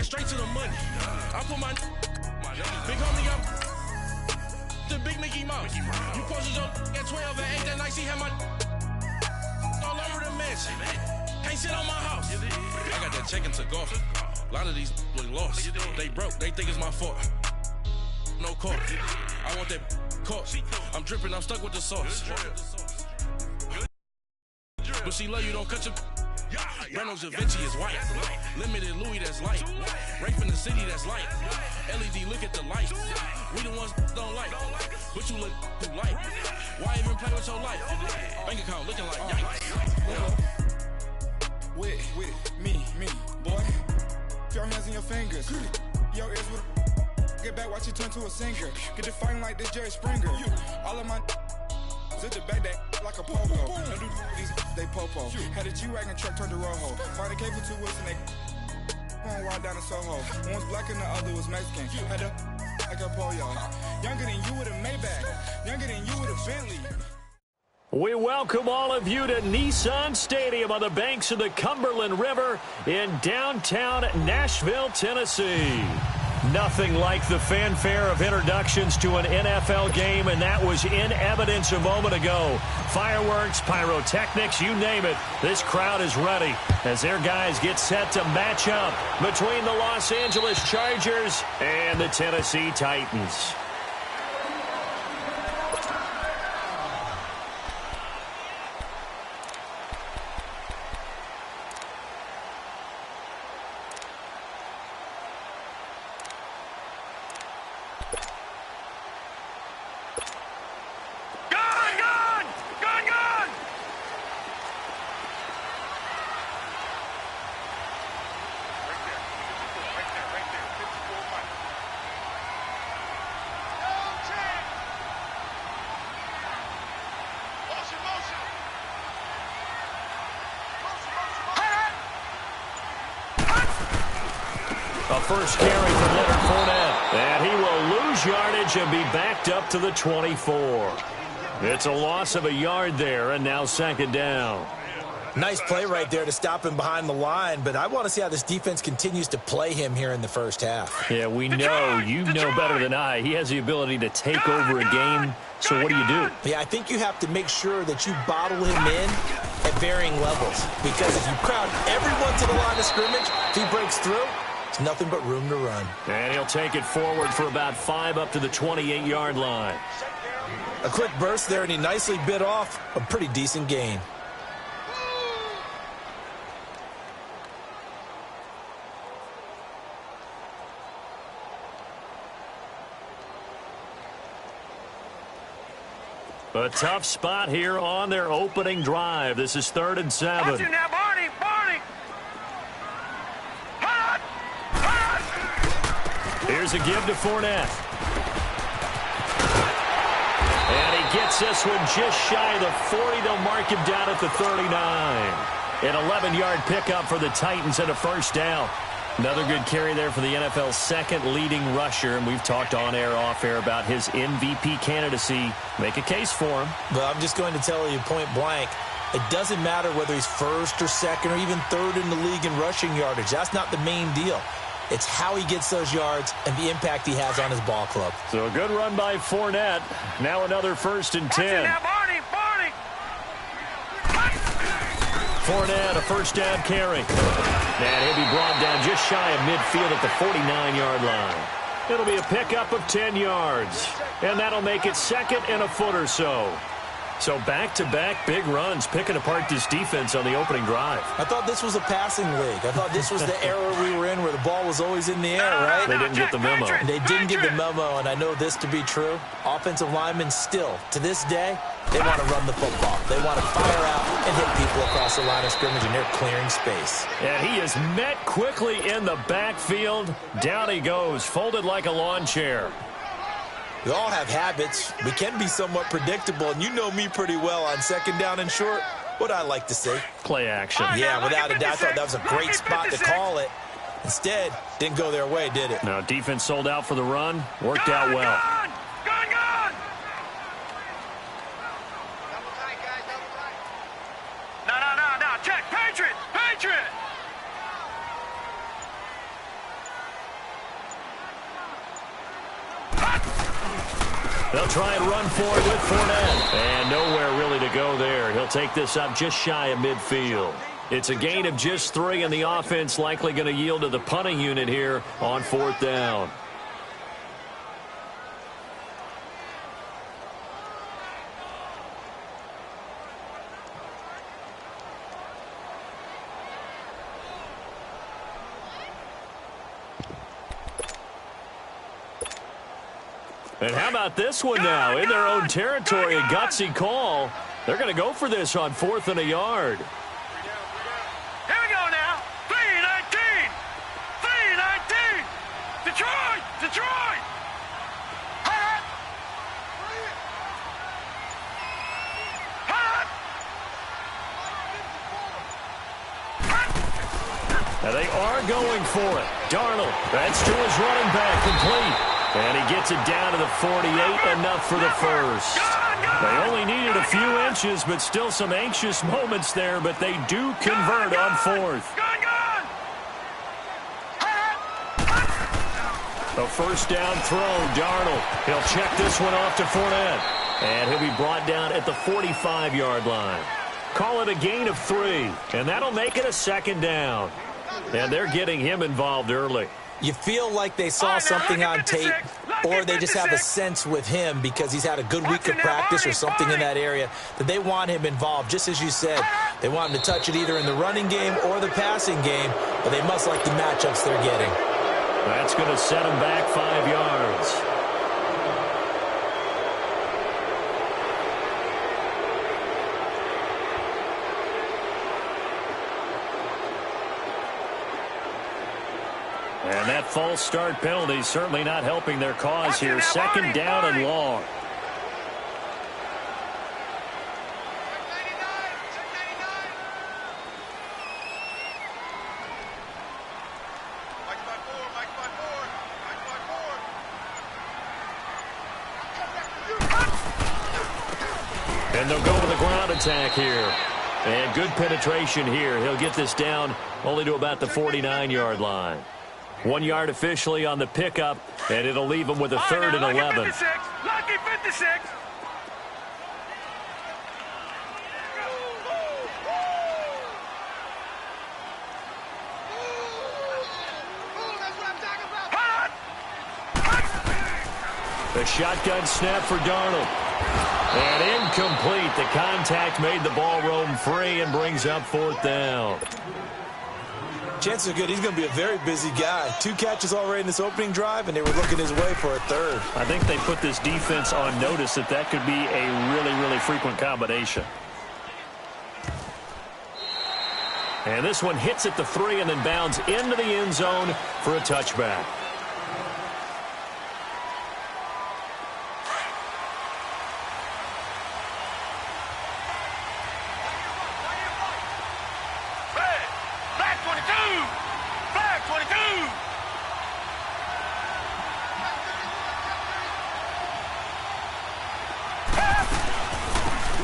straight to the money. I put my big homie up. The big Mickey Mouse. You posted your at 12 and 8 that night. She had my all over the mess. Can't sit on my house. I got that check and took off. A lot of these look lost. They broke. They think it's my fault. No court. I want that court. I'm dripping. I'm stuck with the sauce. But she love you. Don't cut your. Reynolds Da Vinci is white. Limited Louis that's light. Rape in the city that's light. LED look at the light. We the ones don't like. But you look too light. Why even play with your life? Bank account looking like yikes. With me, boy. Put your hands in your fingers. Your ears with get back, watch you turn to a singer. Get you fighting like this Jerry Springer. All of my at the back that like a pogo. Don't do these they popo. Had a G-Wagon truck turned to Rojo. Find a cable 2 wheels and they going wild down in Soho. One was black and the other was Mexican. Had a like a polio. Younger than you with a Maybach. Younger than you with a Bentley. We welcome all of you to Nissan Stadium on the banks of the Cumberland River in downtown Nashville, Tennessee. Nothing like the fanfare of introductions to an NFL game, and that was in evidence a moment ago. Fireworks, pyrotechnics, you name it. This crowd is ready as their guys get set to match up between the Los Angeles Chargers and the Tennessee Titans. A first carry from Leonard Fournette. And he will lose yardage and be backed up to the 24. It's a loss of a yard there, and now second down. Nice play right there to stop him behind the line, but I want to see how this defense continues to play him here in the first half. Yeah, we know, you know better than I. He has the ability to take over a game, so what do you do? Yeah, I think you have to make sure that you bottle him in at varying levels, because if you crowd everyone to the line of scrimmage, if he breaks through, it's nothing but room to run. And he'll take it forward for about 5 up to the 28-yard line. A quick burst there, and he nicely bit off a pretty decent gain. A tough spot here on their opening drive. This is 3rd and 7. Watch it now, Barney! Here's a give to Fournette. And he gets this one just shy of the 40. They'll mark him down at the 39. An 11-yard pickup for the Titans and a first down. Another good carry there for the NFL's second leading rusher, and we've talked on-air, off-air about his MVP candidacy. Make a case for him. Well, I'm just going to tell you point blank, it doesn't matter whether he's first or second or even third in the league in rushing yardage. That's not the main deal. It's how he gets those yards and the impact he has on his ball club. So a good run by Fournette. Now another 1st and 10. Now, Barney! Fournette, a first down carry. And he'll be brought down just shy of midfield at the 49-yard line. It'll be a pickup of 10 yards. And that'll make it 2nd and a foot or so. So back-to-back big runs, picking apart this defense on the opening drive. I thought this was a passing league. I thought this was the era we were in where the ball was always in the air, right? They didn't get the memo. They didn't get the memo, and I know this to be true. Offensive linemen still, to this day, they want to run the football. They want to fire out and hit people across the line of scrimmage, and they're clearing space. And he is met quickly in the backfield. Down he goes, folded like a lawn chair. We all have habits. We can be somewhat predictable, and you know me pretty well on 2nd down and short. What I like to see. Play action. Yeah, without a doubt. I thought that was a great spot to call it. Instead, didn't go their way, did it? No, defense sold out for the run. Worked out well. Gone! No. Check. Patriot! They'll try and run for it with Fournette. And nowhere really to go there. He'll take this up just shy of midfield. It's a gain of just 3, and the offense likely going to yield to the punting unit here on 4th down. And how about this one now? In their own territory, a gutsy call. They're going to go for this on 4th and a yard. Here we go now. 3-19. 3-19. Detroit. Detroit. Hot. Hot. Now they are going for it. Darnold, that's to his running back, complete. And he gets it down to the 48, enough for the first. They only needed a few inches, but still some anxious moments there, but they do convert on 4th. A first down throw, Darnold. He'll check this one off to Fournette. And he'll be brought down at the 45-yard line. Call it a gain of 3, and that'll make it a 2nd down. And they're getting him involved early. You feel like they saw something on tape, or they just have a sense with him because he's had a good week of practice or something in that area that they want him involved. Just as you said, they want him to touch it either in the running game or the passing game, but they must like the matchups they're getting. That's going to set him back 5 yards. And that false start penalty certainly not helping their cause here. 2nd down and long. And they'll go with the ground attack here. And good penetration here. He'll get this down only to about the 49-yard line. 1 yard officially on the pickup, and it'll leave him with a 3rd and 11. Lucky 56. The shotgun snap for Darnold. And incomplete. The contact made the ball roam free and brings up 4th down. Chances are good. He's going to be a very busy guy. 2 catches already in this opening drive, and they were looking his way for a 3rd. I think they put this defense on notice that could be a really, really frequent combination. And this one hits at the 3 and then bounds into the end zone for a touchback.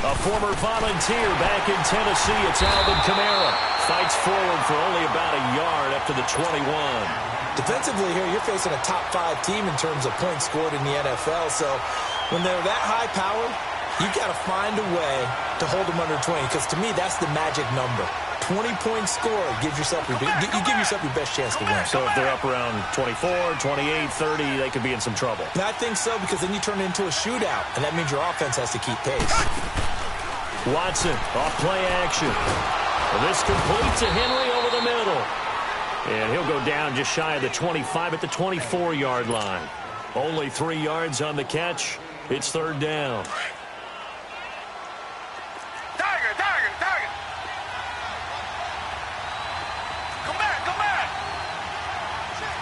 A former Volunteer back in Tennessee, it's Alvin Kamara. Fights forward for only about a yard up to the 21. Defensively here, you're facing a top 5 team in terms of points scored in the NFL. So when they're that high-powered, you've got to find a way to hold them under 20. Because to me, that's the magic number. 20 points scored gives yourself your best chance to win. So if they're up around 24, 28, 30, they could be in some trouble. And I think so, because then you turn it into a shootout, and that means your offense has to keep pace. Watson off play action. Well, this completes to Henry over the middle. And he'll go down just shy of the 25 at the 24-yard line. Only 3 yards on the catch. It's 3rd down. Tiger. Come back.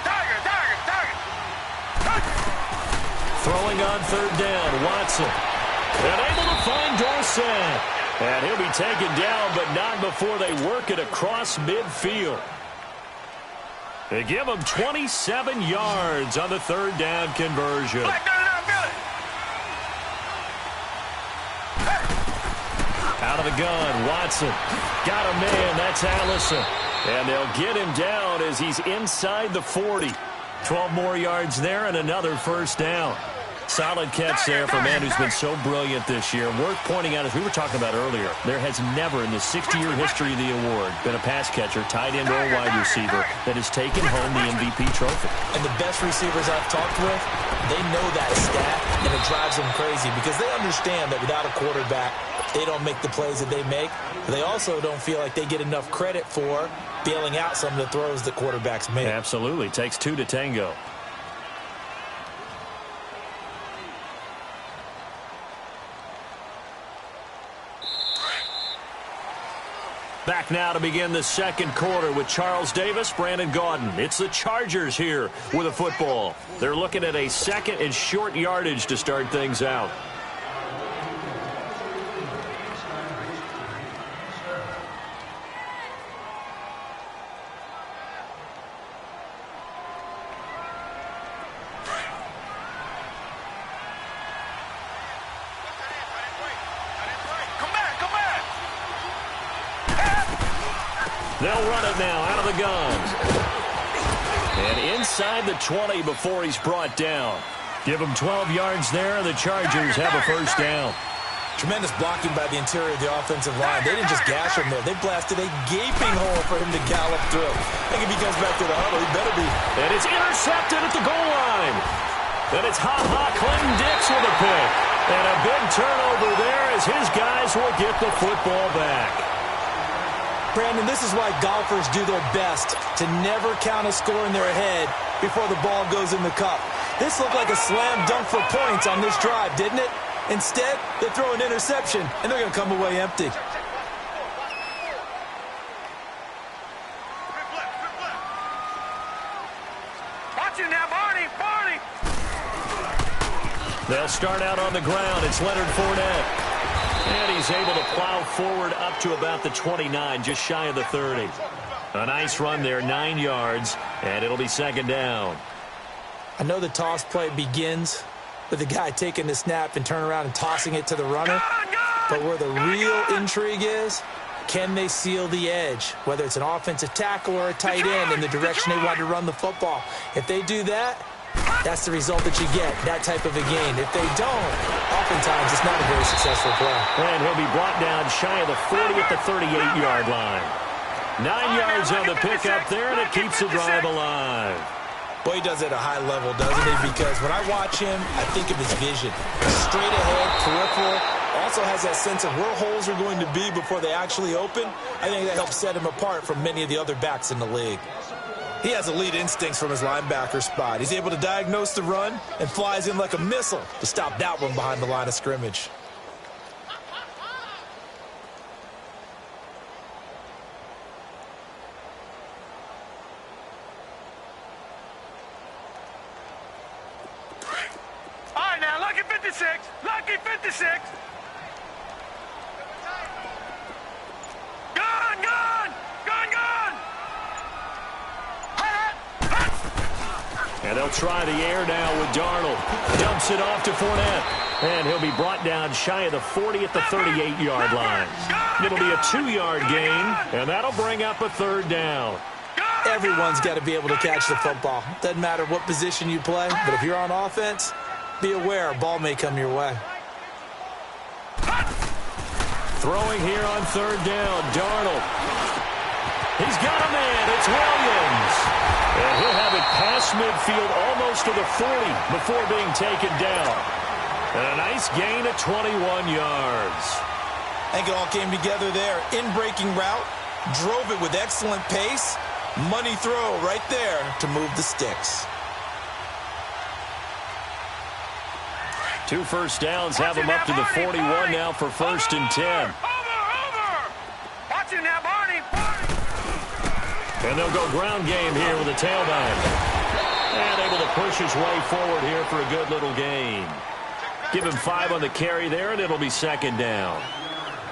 Tiger. Throwing on 3rd down, Watson. And able to find Dorsett. And he'll be taken down, but not before they work it across midfield. They give him 27 yards on the 3rd down conversion. Out of the gun, Watson. Got a man, that's Allison. And they'll get him down as he's inside the 40. 12 more yards there and another first down. solid catch there for a man who's been so brilliant this year. Worth pointing out, as we were talking about earlier, there has never in the 60-year history of the award been a pass catcher, tight end, or wide receiver that has taken home the MVP trophy. And the best receivers I've talked with, they know that stat, and it drives them crazy because they understand that without a quarterback, they don't make the plays that they make. But they also don't feel like they get enough credit for bailing out some of the throws that quarterbacks make. Absolutely. Takes two to tango. Back now to begin the second quarter with Charles Davis, Brandon Gaudin. It's the Chargers here with a football. They're looking at a second and short yardage to start things out. They'll run it now out of the gun. And inside the 20 before he's brought down. Give him 12 yards there, and the Chargers have a first down. Tremendous blocking by the interior of the offensive line. They didn't just gash him there. They blasted a gaping hole for him to gallop through. I think if he comes back to the huddle, he better be. And it's intercepted at the goal line. And it's Clinton Dix with a pick. And a big turnover there as his guys will get the football back. Brandon, this is why golfers do their best to never count a score in their head before the ball goes in the cup. This looked like a slam dunk for points on this drive, didn't it? Instead, they throw an interception, and they're going to come away empty. Watch it now, Barney! They'll start out on the ground. It's Leonard Fournette. And he's able to plow forward up to about the 29, just shy of the 30. A nice run there, 9 yards, and it'll be second down. I know the toss play begins with the guy taking the snap and turn around and tossing it to the runner. But where the real intrigue is, can they seal the edge, whether it's an offensive tackle or a tight end in the direction they want to run the football? If they do that, that's the result that you get, that type of a gain. If they don't, oftentimes it's not a very successful play. And he'll be brought down shy of the 40 at the 38-yard line. 9 yards on the pickup there, and it keeps the drive alive. Boy, he does it at a high level, doesn't he? Because when I watch him, I think of his vision. Straight ahead, peripheral. Also has that sense of where holes are going to be before they actually open. I think that helps set him apart from many of the other backs in the league. He has elite instincts from his linebacker spot. He's able to diagnose the run and flies in like a missile to stop that one behind the line of scrimmage. All right, now, lucky 56. Lucky 56. And they'll try the air now with Darnold. Dumps it off to Fournette. And he'll be brought down shy of the 40 at the 38-yard line. It'll be a 2-yard gain, and that'll bring up a third down. Everyone's got to be able to catch the football. Doesn't matter what position you play, but if you're on offense, be aware a ball may come your way. Throwing here on third down, Darnold. He's got a man. It's Williams. And he'll have it past midfield almost to the 40 before being taken down. And a nice gain of 21 yards. I think it all came together there. In-breaking route, drove it with excellent pace. Money throw right there to move the sticks. 2 first downs have him up to the 41 now for first and 10. Over! Watch it now, Barney! And they'll go ground game here with a tailback. And able to push his way forward here for a good little gain. Give him 5 on the carry there, and it'll be second down.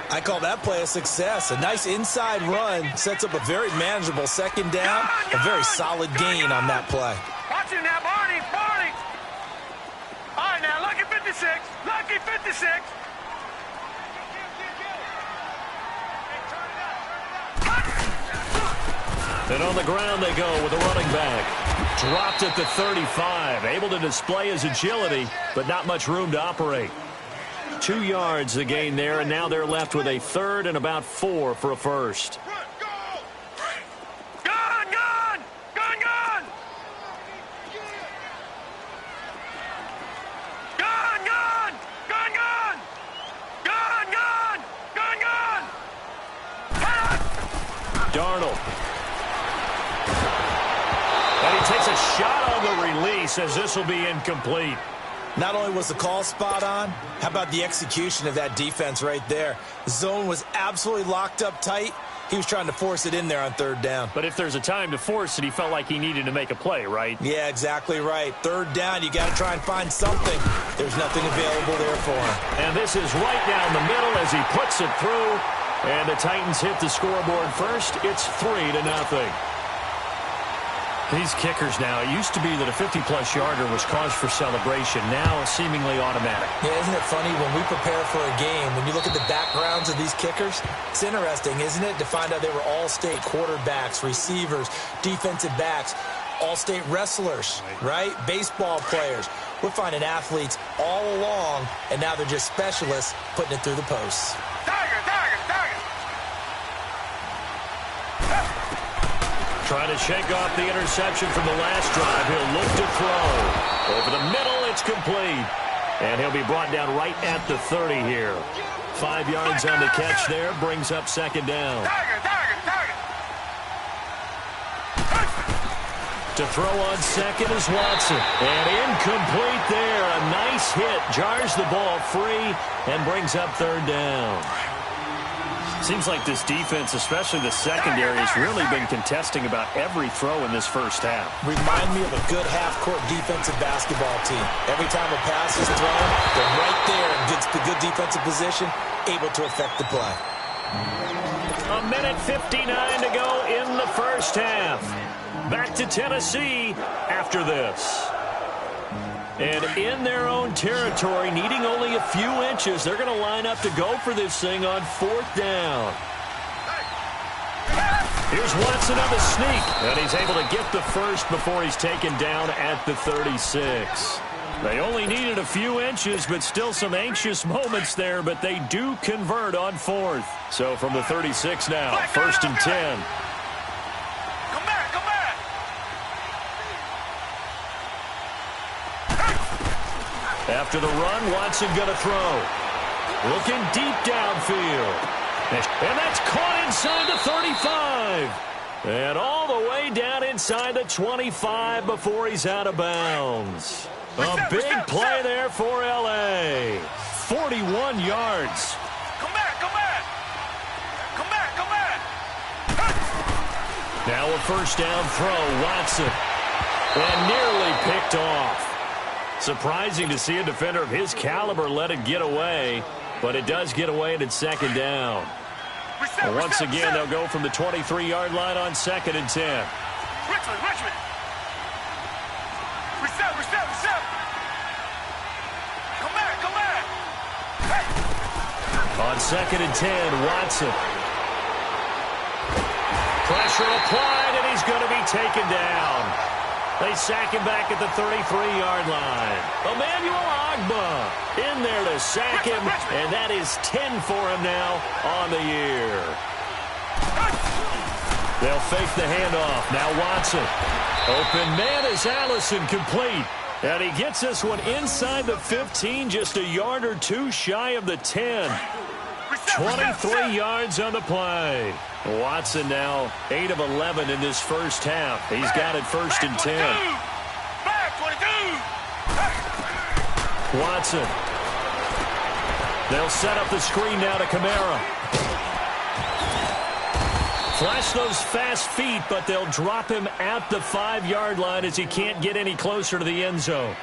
I call that play a success. A nice inside run sets up a very manageable second down. A very solid gain on that play. Watch it now, Barney! All right, now, lucky 56. Lucky 56. And on the ground they go with a running back. Dropped at the 35. Able to display his agility, but not much room to operate. 2 yards the gain there, and now they're left with a third and about 4 for a first. Darnold. And he takes a shot on the release as this will be incomplete. Not only was the call spot on, how about the execution of that defense right there? The zone was absolutely locked up tight. He was trying to force it in there on third down. But if there's a time to force it, he felt like he needed to make a play, right? Yeah, exactly right. Third down, you got to try and find something. There's nothing available there for him. And this is right down the middle as he puts it through. And the Titans hit the scoreboard first. It's 3-0. These kickers now, it used to be that a 50-plus yarder was cause for celebration. Now it's seemingly automatic. Yeah, isn't it funny when we prepare for a game, when you look at the backgrounds of these kickers, it's interesting, isn't it, to find out they were all-state quarterbacks, receivers, defensive backs, all-state wrestlers, right? Baseball players. We're finding athletes all along, and now they're just specialists putting it through the posts. Trying to shake off the interception from the last drive. He'll look to throw. Over the middle, it's complete. And he'll be brought down right at the 30 here. 5 yards on the catch there. Brings up second down. To throw on second is Watson. And incomplete there. A nice hit. Jars the ball free and brings up third down. Seems like this defense, especially the secondary, has really been contesting about every throw in this first half. Remind me of a good half-court defensive basketball team. Every time a pass is thrown, they're right there in good defensive position, able to affect the play. 1:59 to go in the first half. Back to Tennessee after this. And in their own territory, needing only a few inches, they're going to line up to go for this thing on fourth down. Here's Watson on the sneak, and he's able to get the first before he's taken down at the 36. They only needed a few inches, but still some anxious moments there, but they do convert on fourth. So from the 36 now, first and 10. After the run, Watson going to throw. Looking deep downfield. And that's caught inside the 35. And all the way down inside the 25 before he's out of bounds. A big play there for L.A. 41 yards. Come back. Now a first down throw, Watson. And nearly picked off. Surprising to see a defender of his caliber let it get away, but it does get away and it's second down. And once again, they'll go from the 23-yard line on second and 10. Richmond. Reset. Come back. Hey. On second and 10, Watson. Pressure applied, and he's going to be taken down. They sack him back at the 33-yard line. Emmanuel Ogbah in there to sack him, and that is 10 for him now on the year. They'll fake the handoff. Now Watson. Open man is Allison, complete. And he gets this one inside the 15, just a yard or two shy of the 10. 23 yards on the play. Watson now 8 of 11 in this first half. He's got it first and 10. Watson. They'll set up the screen now to Kamara. Flash those fast feet, but they'll drop him at the 5-yard line as he can't get any closer to the end zone.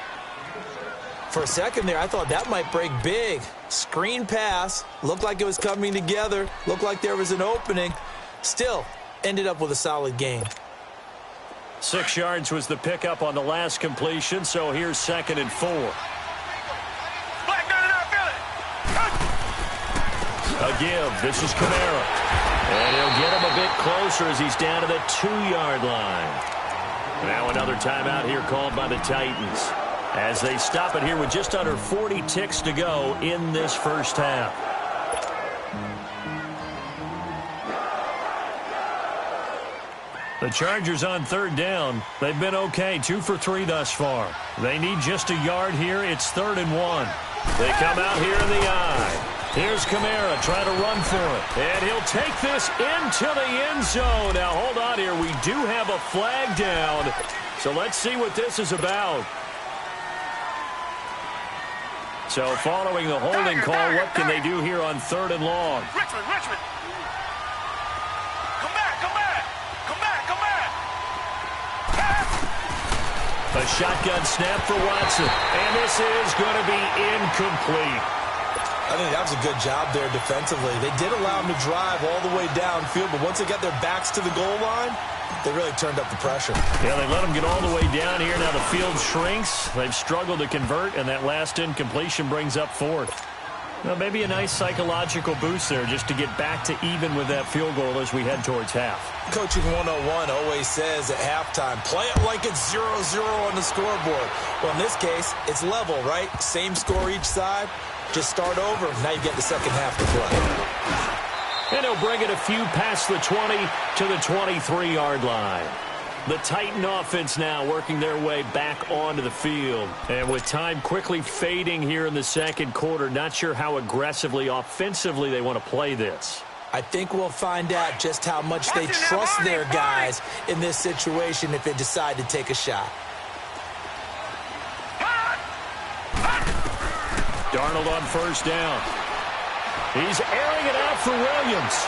For a second there, I thought that might break big. Screen pass. Looked like it was coming together. Looked like there was an opening. Still, ended up with a solid gain. 6 yards was the pickup on the last completion, so here's second and 4. A give. This is Kamara. And he'll get him a bit closer as he's down to the 2-yard line. Now another timeout here called by the Titans as they stop it here with just under 40 ticks to go in this first half. The Chargers on 3rd down. They've been okay, 2 for 3 thus far. They need just a yard here. It's 3rd and 1. They come out here in the eye. Here's Kamara trying to run for it. And he'll take this into the end zone. Now, hold on here. We do have a flag down. So let's see what this is about. So following the holding call, what can they do here on 3rd and long? Richmond. Come back. A shotgun snap for Watson. And this is going to be incomplete. I think that was a good job there defensively. They did allow them to drive all the way downfield, but once they got their backs to the goal line, they really turned up the pressure. Yeah, they let them get all the way down here. Now the field shrinks. They've struggled to convert, and that last incompletion brings up 4th. Well, maybe a nice psychological boost there just to get back to even with that field goal as we head towards half. Coaching 101 always says at halftime, play it like it's 0-0 on the scoreboard. Well, in this case, it's level, right? Same score each side. Just start over. Now you get the second half to play. And he'll bring it a few past the 20 to the 23-yard line. The Titan offense now working their way back onto the field. And with time quickly fading here in the second quarter, not sure how aggressively, offensively they want to play this. I think we'll find out just how much they trust their guys in this situation if they decide to take a shot. Darnold on 1st down. He's airing it out for Williams.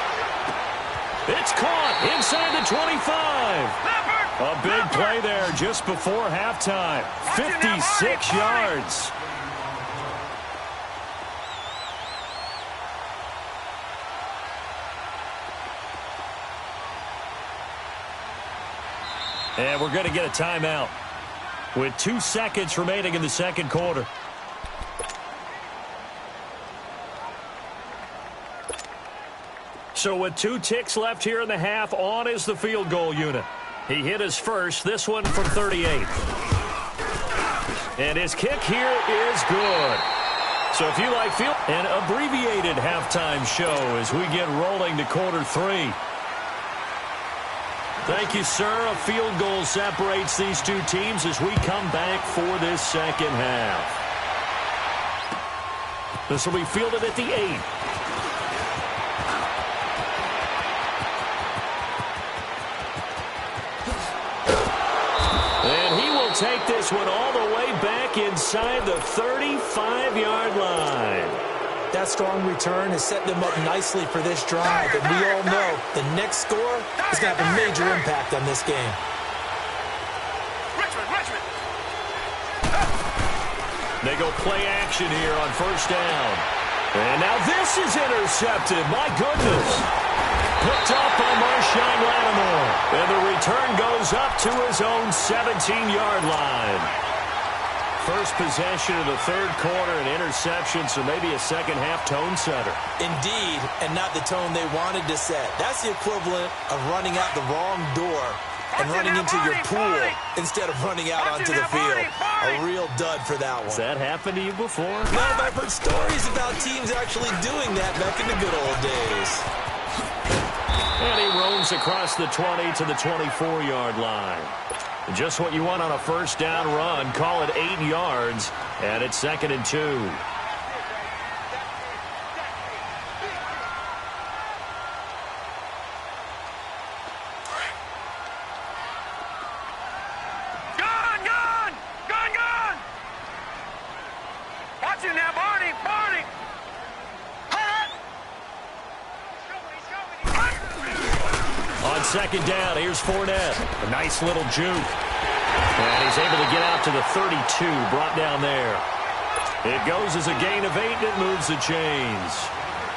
It's caught inside the 25. A big play there just before halftime. 56 yards. And we're going to get a timeout with 2 seconds remaining in the second quarter. So with 2 ticks left here in the half, on is the field goal unit. He hit his first, this one from 38. And his kick here is good. So if you like field, an abbreviated halftime show as we get rolling to quarter 3. Thank you, sir. A field goal separates these 2 teams as we come back for this second half. This will be fielded at the 8. Take this one all the way back inside the 35-yard line. That strong return has set them up nicely for this drive, and we all know the next score is going to have a major impact on this game. Richmond. They go play action here on 1st down. And now this is intercepted. My goodness. Picked up by Marshawn Lattimore. And the return goes up to his own 17-yard line. First possession of the 3rd quarter, an interception, so maybe a second-half tone setter. Indeed, and not the tone they wanted to set. That's the equivalent of running out the wrong door and running into your pool instead of running out onto the field. A real dud for that one. Has that happened to you before? No, I've heard stories about teams actually doing that back in the good old days. And he roams across the 20 to the 24-yard line. Just what you want on a 1st down run. Call it 8 yards, and it's 2nd and 2. Gun! Watch it now, Barney! On 2nd down, here's Fournette. A nice little juke. And he's able to get out to the 32, brought down there. It goes as a gain of 8, and it moves the chains.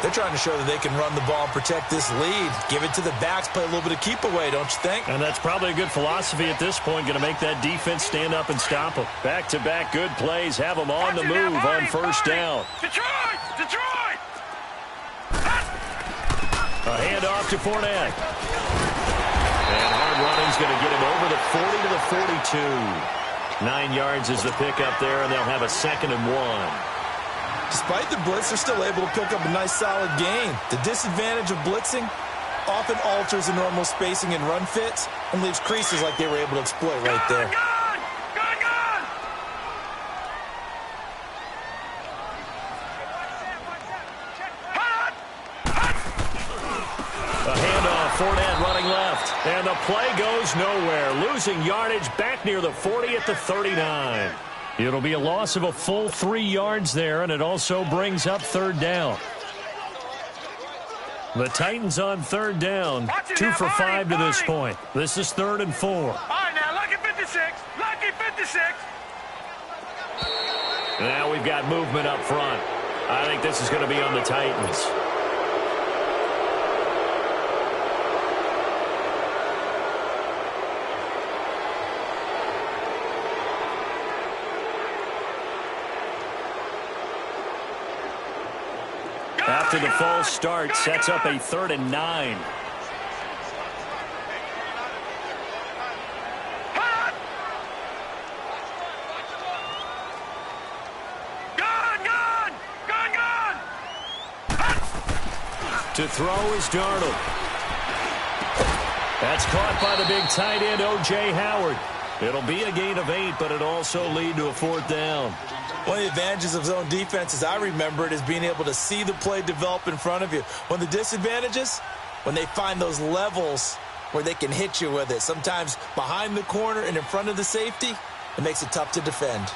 They're trying to show that they can run the ball and protect this lead. Give it to the backs, play a little bit of keep away, don't you think? And that's probably a good philosophy at this point, going to make that defense stand up and stop them. Back-to-back good plays, have them on the move on 1st down. Detroit! A A handoff to Fournette. And hard running's going to get him over the 40 to the 42. 9 yards is the pickup there, and they'll have a 2nd and 1. Despite the blitz, they're still able to pick up a nice, solid gain. The disadvantage of blitzing often alters the normal spacing and run fits and leaves creases like they were able to exploit right there. A handoff, Fournette running left. And the play goes nowhere. Losing yardage back near the 40 at the 39. It'll be a loss of a full 3 yards there, and it also brings up 3rd down. The Titans on 3rd down, 2 for 5 to this point. This is 3rd and 4. All right, now, lucky 56. Lucky 56. Now we've got movement up front. I think this is going to be on the Titans. After the false start, sets up a 3rd and 9. To throw is Darnold. That's caught by the big tight end, O.J. Howard. It'll be a gain of 8, but it'll also lead to a 4th down. One of the advantages of zone defense, as I remember it, is being able to see the play develop in front of you. One of the disadvantages, when they find those levels where they can hit you with it, sometimes behind the corner and in front of the safety, it makes it tough to defend.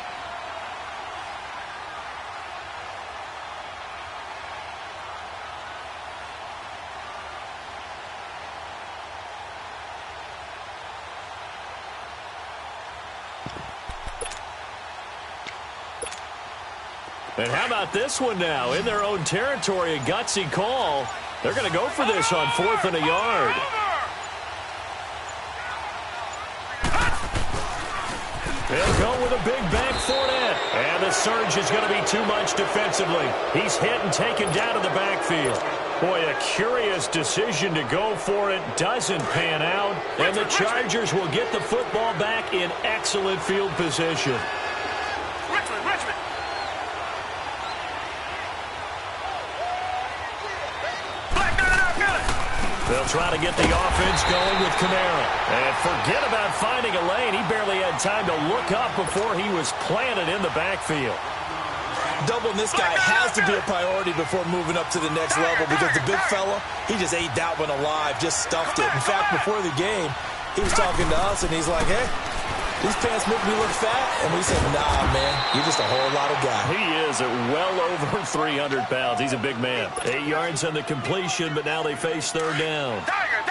And how about this one now? In their own territory, a gutsy call. They're going to go for this on 4th and a yard. They'll go with a big back Fournette. And the surge is going to be too much defensively. He's hit and taken down to the backfield. Boy, a curious decision to go for it. Doesn't pan out. And the Chargers will get the football back in excellent field position. Richmond. They'll try to get the offense going with Kamara. And forget about finding a lane. He barely had time to look up before he was planted in the backfield. Doubling this guy has to be a priority before moving up to the next level because the big fella, he just ate that one alive, just stuffed it. In fact, before the game, he was talking to us, and he's like, hey, these pants make me look fat. And we said, nah, man, you're just a whole lot of guy. He is at well over 300 pounds. He's a big man. 8 yards on the completion, but now they face 3rd down.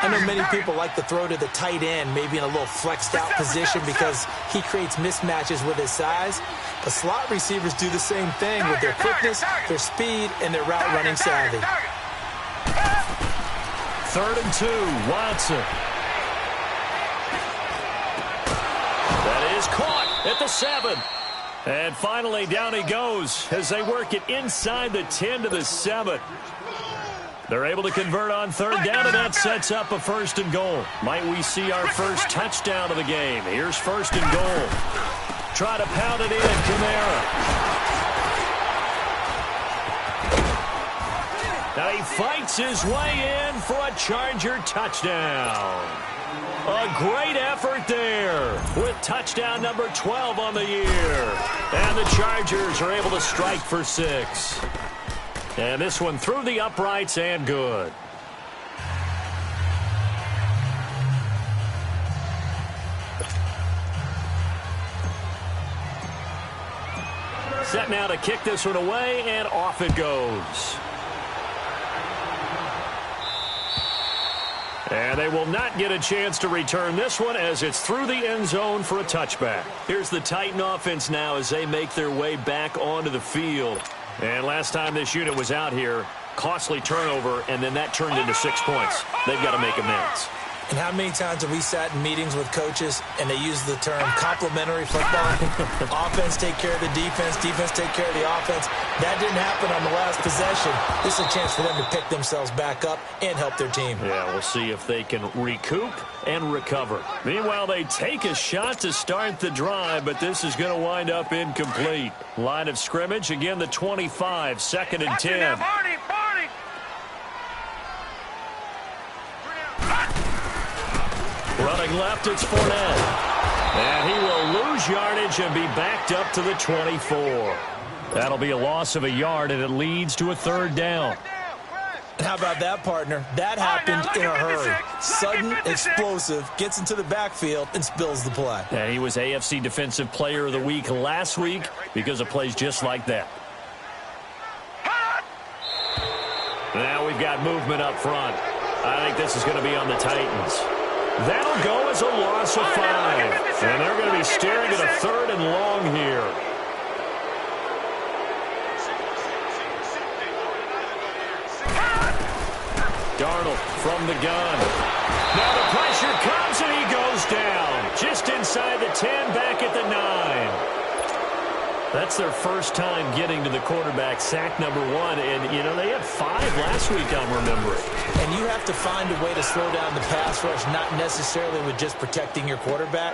I know many people like to throw to the tight end, maybe in a little flexed out position because he creates mismatches with his size. But slot receivers do the same thing with their quickness, their speed, and their route running savvy. 3rd and 2, Watson. That is caught at the 7. And finally down he goes as they work it inside the 10 to the 7. They're able to convert on 3rd down, and that sets up a 1st and goal. Might we see our first touchdown of the game? Here's 1st and goal. Try to pound it in, Kamara. Now he fights his way in for a Charger touchdown. A great effort there with touchdown number 12 on the year. And the Chargers are able to strike for 6. And this one through the uprights and good. Set now to kick this one away, and off it goes. And they will not get a chance to return this one as it's through the end zone for a touchback. Here's the Titan offense now as they make their way back onto the field. And last time this unit was out here, costly turnover, and then that turned into 6 points. They've got to make amends. And how many times have we sat in meetings with coaches and they use the term complementary football? Offense take care of the defense, defense take care of the offense. That didn't happen on the last possession. This is a chance for them to pick themselves back up and help their team. Yeah, we'll see if they can recoup and recover. Meanwhile, they take a shot to start the drive, but this is going to wind up incomplete. Line of scrimmage, again the 25, 2nd and 10. Running left, it's Fournette. And he will lose yardage and be backed up to the 24. That'll be a loss of a yard, and it leads to a 3rd down. And how about that, partner? That happened in a hurry. Sudden, explosive, gets into the backfield, and spills the play. And he was AFC Defensive Player of the Week last week because of plays just like that. Now we've got movement up front. I think this is going to be on the Titans. That'll go as a loss of 5. And they're going to be staring at a 3rd and long here. Darnold from the gun. Now the pressure comes and he goes down. Just inside the 10, back at the 9. That's their first time getting to the quarterback, sack number 1. And, you know, they had 5 last week, I'm remembering. And you have to find a way to slow down the pass rush, not necessarily with just protecting your quarterback,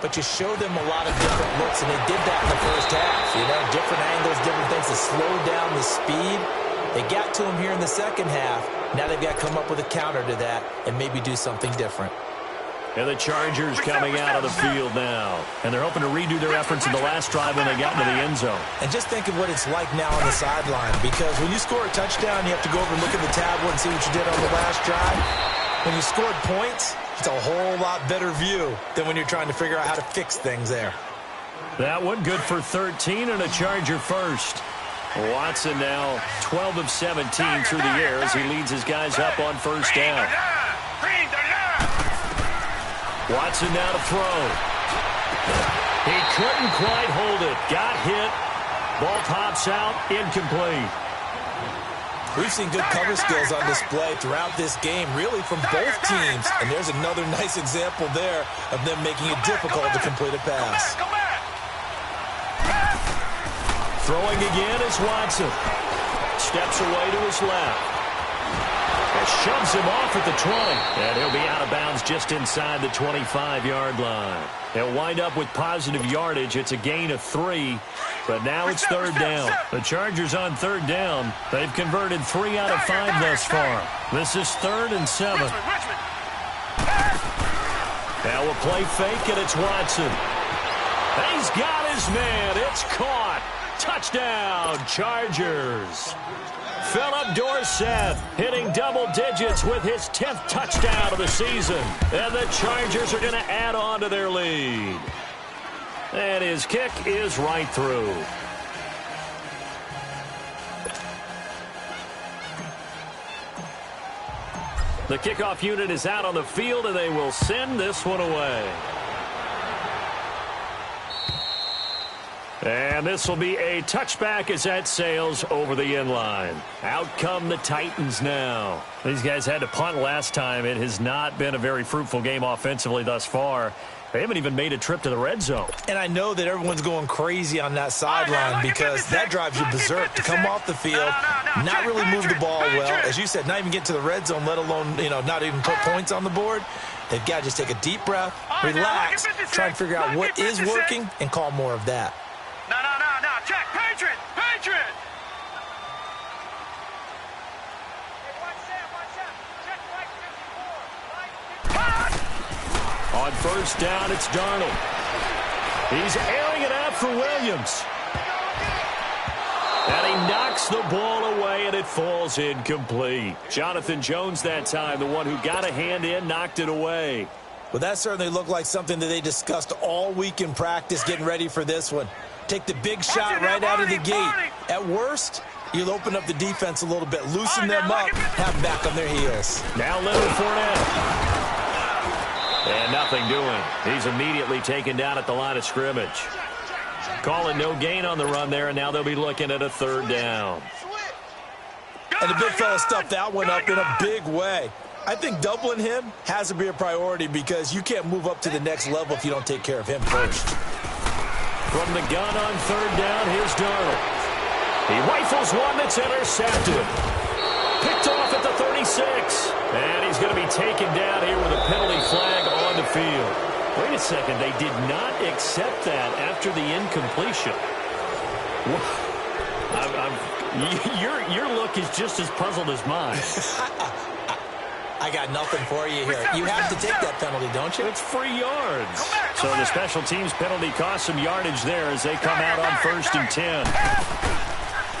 but you show them a lot of different looks, and they did that in the first half. You know, different angles, different things to slow down the speed. They got to him here in the second half. Now they've got to come up with a counter to that and maybe do something different. And the Chargers coming out of the field now. And they're hoping to redo their efforts in the last drive when they got into the end zone. And just think of what it's like now on the sideline, because when you score a touchdown, you have to go over and look at the tablet and see what you did on the last drive. When you scored points, it's a whole lot better view than when you're trying to figure out how to fix things there. That one good for 13 and a Charger first. Watson now 12 of 17 through the air as he leads his guys up on 1st down. Watson now to throw. He couldn't quite hold it. Got hit. Ball pops out. Incomplete. We've seen good cover skills on display throughout this game, really from both teams. And there's another nice example there of them making it difficult to complete a pass. Throwing again is Watson. Steps away to his left. And shoves him off at the 20. And he'll be out of bounds just inside the 25-yard line. They'll wind up with positive yardage. It's a gain of 3. But now it's 3rd down. The Chargers on 3rd down. They've converted 3 out of 5 thus far. This is 3rd and 7. Now a play fake, and it's Watson. He's got his man. It's caught. Touchdown, Chargers. Philip Dorsett hitting double digits with his 10th touchdown of the season. And the Chargers are going to add on to their lead. And his kick is right through. The kickoff unit is out on the field, and they will send this one away. And this will be a touchback as that sails over the end line. Out come the Titans now. These guys had to punt last time. It has not been a very fruitful game offensively thus far. They haven't even made a trip to the red zone. And I know that everyone's going crazy on that sideline because that drives you berserk to come off the field, not really move the ball well. As you said, not even get to the red zone, let alone, not even put points on the board. They've got to just take a deep breath, relax, try and figure out what is working, and call more of that. No. Check. Patriot. On 1st down, it's Darnold. He's airing it out for Williams. And he knocks the ball away, and it falls incomplete. Jonathan Jones that time, the one who got a hand in, knocked it away. Well, that certainly looked like something that they discussed all week in practice getting ready for this one. Take the big shot right out of the gate. At worst, you'll open up the defense a little bit, loosen them up, have them back on their heels. Now Leonard Fournette. And nothing doing. He's immediately taken down at the line of scrimmage. Calling no gain on the run there, and now they'll be looking at a 3rd down. And the big fella stuffed that one up in a big way. I think doubling him has to be a priority because you can't move up to the next level if you don't take care of him first. From the gun on third down, here's Darnold. He rifles one that's intercepted. Picked off at the 36. And he's going to be taken down here with a penalty flag on the field. Wait a second. They did not accept that after the incompletion. Your look is just as puzzled as mine. I got nothing for you here. You have to take that penalty, don't you? It's free yards. So the special teams penalty cost some yardage there as they come out on 1st and 10.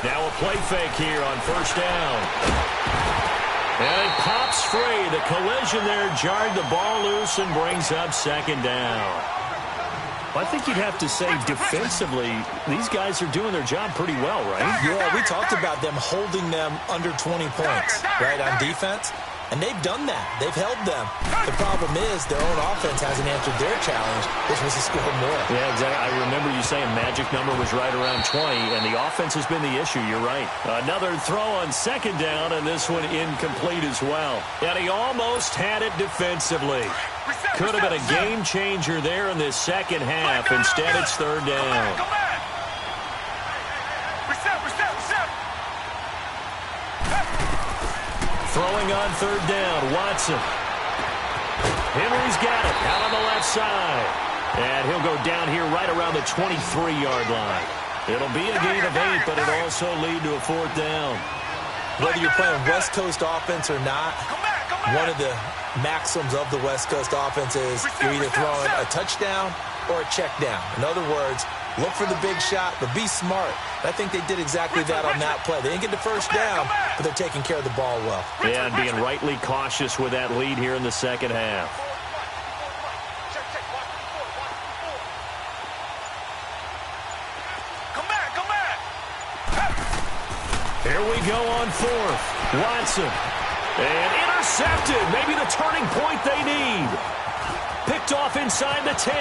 Now a play fake here on 1st down. And it pops free. The collision there jarred the ball loose and brings up 2nd down. Well, I think you'd have to say defensively, these guys are doing their job pretty well, right? Yeah, we talked about them holding them under 20 points, right, on defense. And they've done that. They've held them. The problem is their own offense hasn't answered their challenge, which was to score more. Yeah, exactly. I remember you saying magic number was right around 20, and the offense has been the issue. You're right. Another throw on 2nd down, and this one incomplete as well. And he almost had it defensively. Could have been a game changer there in this second half. Instead, it's 3rd down. Throwing on 3rd down, Watson. Henry's got it out on the left side. And he'll go down here right around the 23-yard line. It'll be a gain of 8, but it'll also lead to a 4th down. Whether you're playing West Coast offense or not, one of the maxims of the West Coast offense is you're either throwing a touchdown or a check down. In other words, look for the big shot, but be smart. I think they did exactly that on that play. They didn't get the 1st down, but they're taking care of the ball well. Yeah, and being rightly cautious with that lead here in the second half. Here we go on 4th. Watson. And intercepted. Maybe the turning point they need. Picked off inside the 10.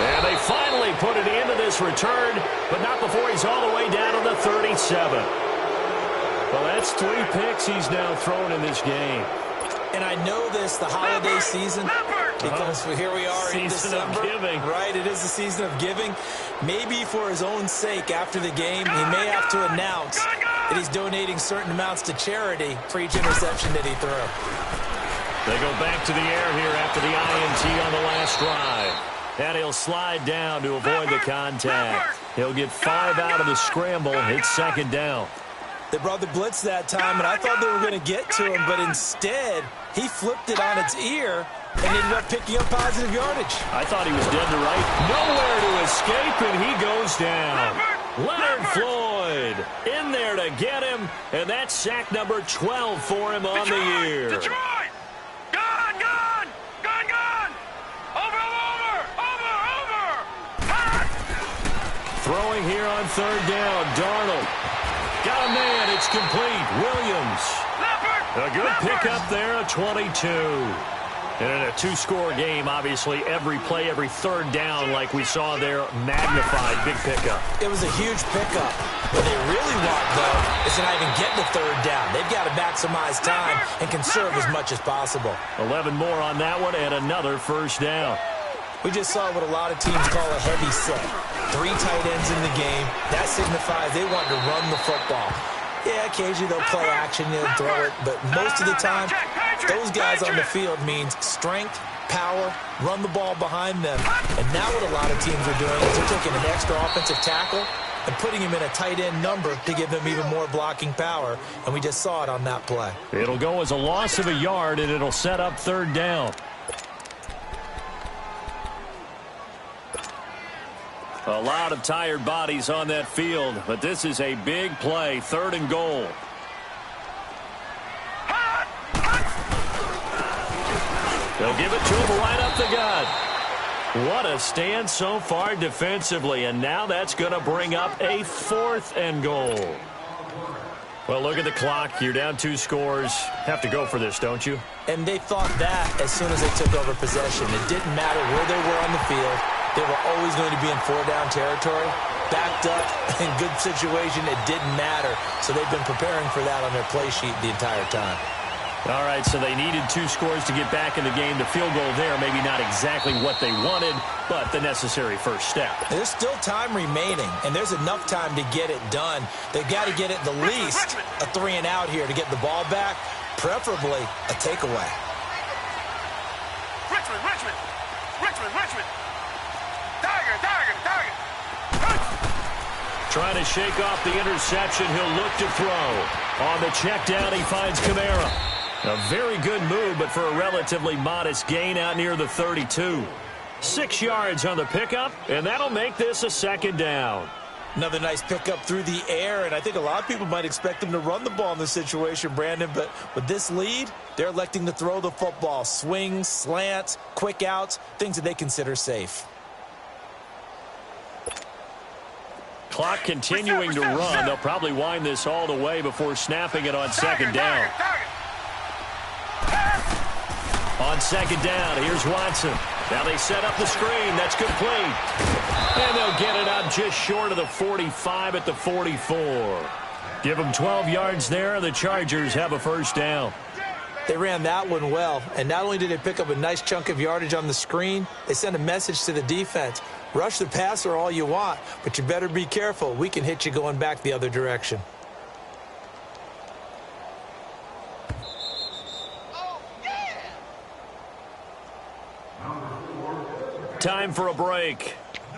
And they finally put it into this return, but not before he's all the way down to the 37. Well, that's 3 picks he's now thrown in this game. And I know this, the holiday season, because here we are in December. Season of giving. Right, it is the season of giving. Maybe for his own sake, after the game, he may have to announce that he's donating certain amounts to charity for each interception that he threw. They go back to the air here after the INT on the last drive. And he'll slide down to avoid the contact. He'll get 5 out of the scramble. It's 2nd down. They brought the blitz that time, and I thought they were going to get to him, but instead, he flipped it on its ear and ended up picking up positive yardage. I thought he was dead to right. Nowhere to escape, and he goes down. Leonard Floyd in there to get him, and that's sack number 12 for him on the year. Detroit! Gone! Gone! Gone! Gone! Over! Throwing here on 3rd down, Darnold. Got a man, it's complete. Williams. A good pickup there, a 22. And in a 2-score game, obviously, every play, every 3rd down, like we saw there, magnified. Big pickup. It was a huge pickup. What they really want, though, is to not even get the 3rd down. They've got to maximize time and conserve as much as possible. 11 more on that one and another 1st down. We just saw what a lot of teams call a heavy set. 3 tight ends in the game. That signifies they want to run the football. Yeah, occasionally they'll play action and throw it, but most of the time, those guys on the field means strength, power, run the ball behind them. And now what a lot of teams are doing is they're taking an extra offensive tackle and putting him in a tight end number to give them even more blocking power, and we just saw it on that play. It'll go as a loss of a yard, and it'll set up 3rd down. A lot of tired bodies on that field, but this is a big play, 3rd and goal. They'll give it to him right up the gut. What a stand so far defensively, and now that's going to bring up a 4th and goal. Well, look at the clock. You're down 2 scores. Have to go for this, don't you? And they thought that as soon as they took over possession. It didn't matter where they were on the field. They were always going to be in 4-down territory. backed up in good situation, it didn't matter. So they've been preparing for that on their play sheet the entire time. All right, so they needed 2 scores to get back in the game. The field goal there, maybe not exactly what they wanted, but the necessary first step. There's still time remaining, and there's enough time to get it done. They've got to get it the least a 3-and-out here to get the ball back, preferably a takeaway. Richmond. Trying to shake off the interception. He'll look to throw. On the check down, he finds Kamara. A very good move, but for a relatively modest gain out near the 32. 6 yards on the pickup, and that'll make this a 2nd down. Another nice pickup through the air, and I think a lot of people might expect them to run the ball in this situation, Brandon, but with this lead, they're electing to throw the football. Swings, slants, quick outs, things that they consider safe. Clock continuing to run. They'll probably wind this all the way before snapping it on 2nd down. On 2nd down, here's Watson. Now they set up the screen. That's complete. And they'll get it up just short of the 45 at the 44. Give them 12 yards there, and the Chargers have a 1st down. They ran that one well, and not only did they pick up a nice chunk of yardage on the screen, they sent a message to the defense. Rush the passer all you want, but you better be careful. We can hit you going back the other direction. Time for a break.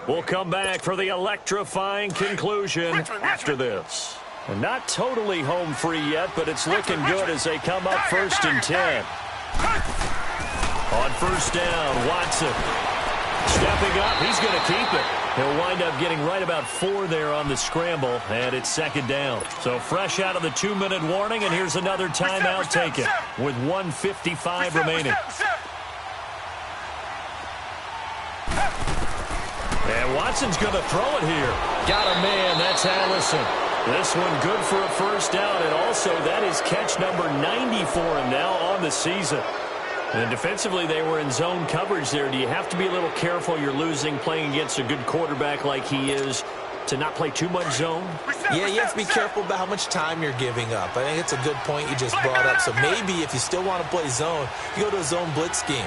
We'll come back for the electrifying conclusion after this. And not totally home free yet, but it's looking good as they come up 1st and 10. On 1st down, Watson. Stepping up, he's going to keep it. He'll wind up getting right about 4 there on the scramble, and it's 2nd down. So fresh out of the 2-minute warning, and here's another timeout taken with 1:55 remaining. And Watson's going to throw it here. Got a man, that's Allison. This one good for a 1st down, and also that is catch number 90 for him now on the season. And defensively, they were in zone coverage there. Do you have to be a little careful? You're losing playing against a good quarterback like he is to not play too much zone? Yeah, you have to be careful about how much time you're giving up. I think it's a good point you just brought up. So maybe if you still want to play zone, you go to a zone blitz scheme.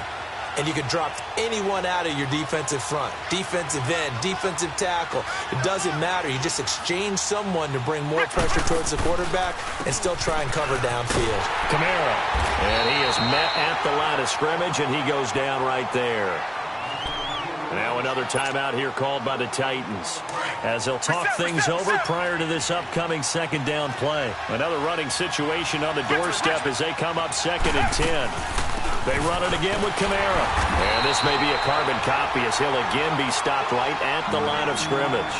And you can drop anyone out of your defensive front, defensive end, defensive tackle. It doesn't matter. You just exchange someone to bring more pressure towards the quarterback and still try and cover downfield. Kamara. And he is met at the line of scrimmage, and he goes down right there. Now another timeout here called by the Titans as they'll talk things over prior to this upcoming 2nd down play. Another running situation on the doorstep as they come up 2nd and 10. They run it again with Kamara. And this may be a carbon copy as he'll again be stopped right at the line of scrimmage.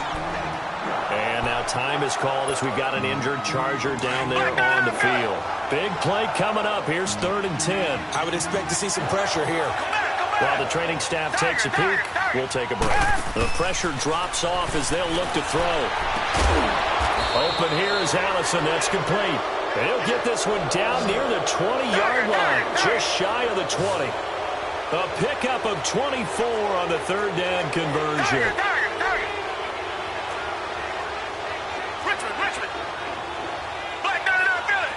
And now time is called as we've got an injured Charger down there on the field. Big play coming up. Here's 3rd and 10. I would expect to see some pressure here. While the training staff takes a peek, we'll take a break. The pressure drops off as they'll look to throw. Open here is Allison. That's complete. And he'll get this one down near the 20-yard line, just shy of the 20. A pickup of 24 on the 3rd down conversion. Richmond. Black 99 Philly.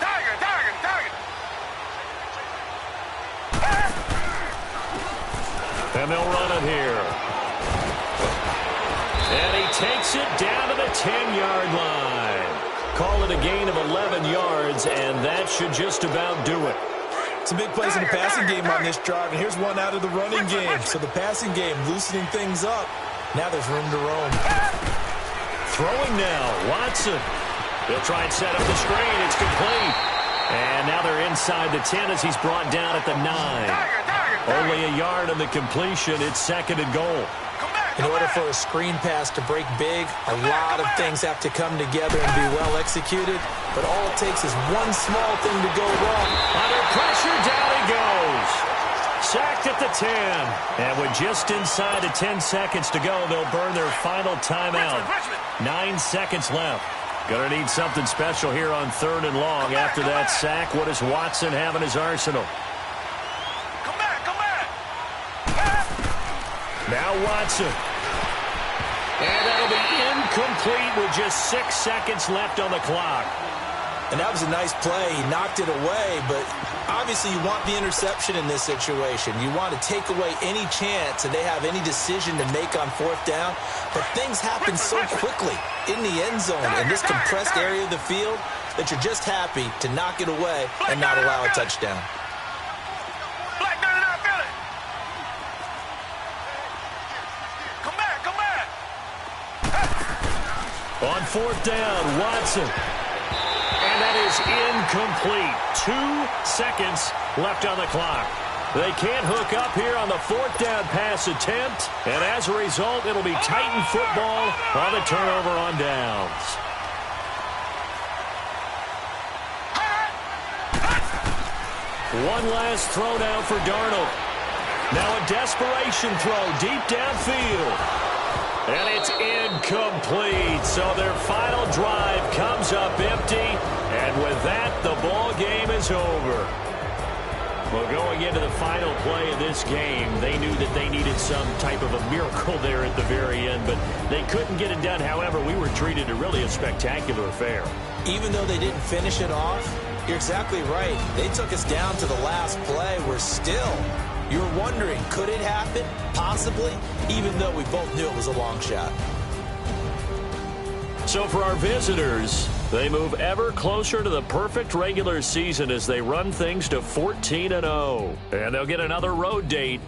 Tiger. And they'll run it here. And he takes it down to the 10-yard line. Call it a gain of 11 yards, and that should just about do it. Some big plays in the passing game on this drive, and here's one out of the running game. So the passing game loosening things up. Now there's room to roam. Throwing now, Watson. They'll try and set up the screen. It's complete. And now they're inside the 10 as he's brought down at the 9. Only a yard on the completion. It's 2nd and goal. In order for a screen pass to break big, a lot of things have to come together and be well executed. But all it takes is one small thing to go wrong. Under pressure, down he goes. Sacked at the 10. And with just inside of 10 seconds to go, they'll burn their final timeout. 9 seconds left. Gonna need something special here on 3rd and long. After that sack, what does Watson have in his arsenal? Come back. Now Watson. And that'll be incomplete with just 6 seconds left on the clock. And that was a nice play. He knocked it away, but obviously you want the interception in this situation. You want to take away any chance that they have any decision to make on 4th down. But things happen so quickly in the end zone in this compressed area of the field that you're just happy to knock it away and not allow a touchdown. On 4th down, Watson. And that is incomplete. 2 seconds left on the clock. They can't hook up here on the 4th down pass attempt. And as a result, it'll be Titan football on the turnover on downs. One last throw now for Darnold. Now a desperation throw deep downfield. And it's incomplete. So their final drive comes up empty. And with that, the ball game is over. Well, going into the final play of this game, they knew that they needed some type of a miracle there at the very end, but they couldn't get it done. However, we were treated to really a spectacular affair. Even though they didn't finish it off, you're exactly right. They took us down to the last play. We're still... You're wondering, could it happen? Possibly, even though we both knew it was a long shot. So for our visitors, they move ever closer to the perfect regular season as they run things to 14-0. And they'll get another road date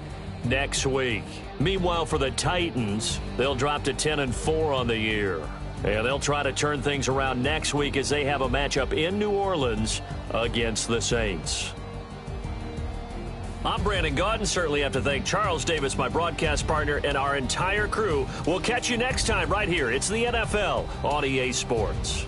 next week. Meanwhile, for the Titans, they'll drop to 10-4 on the year. And they'll try to turn things around next week as they have a matchup in New Orleans against the Saints. I'm Brandon Gaudin. Certainly have to thank Charles Davis, my broadcast partner, and our entire crew. We'll catch you next time right here. It's the NFL on EA Sports.